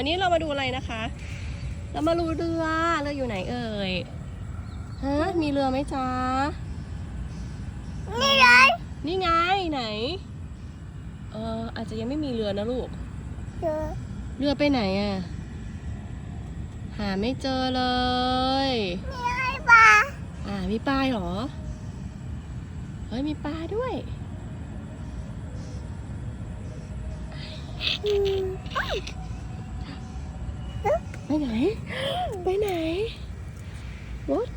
วันนี้เรามาดูอะไรนะคะ เรามาดูเรืออยู่ไหนเอ่ยฮะมีเรือไหมจ๊ะนี่ไงนี่ไงไหนอาจจะยังไม่มีเรือนะลูกเรือไปไหนอ่ะหาไม่เจอเลยมีอะไรปลามีปลาเหรอเฮ้ยมีปลาด้วยไปไหนไปไหนรถ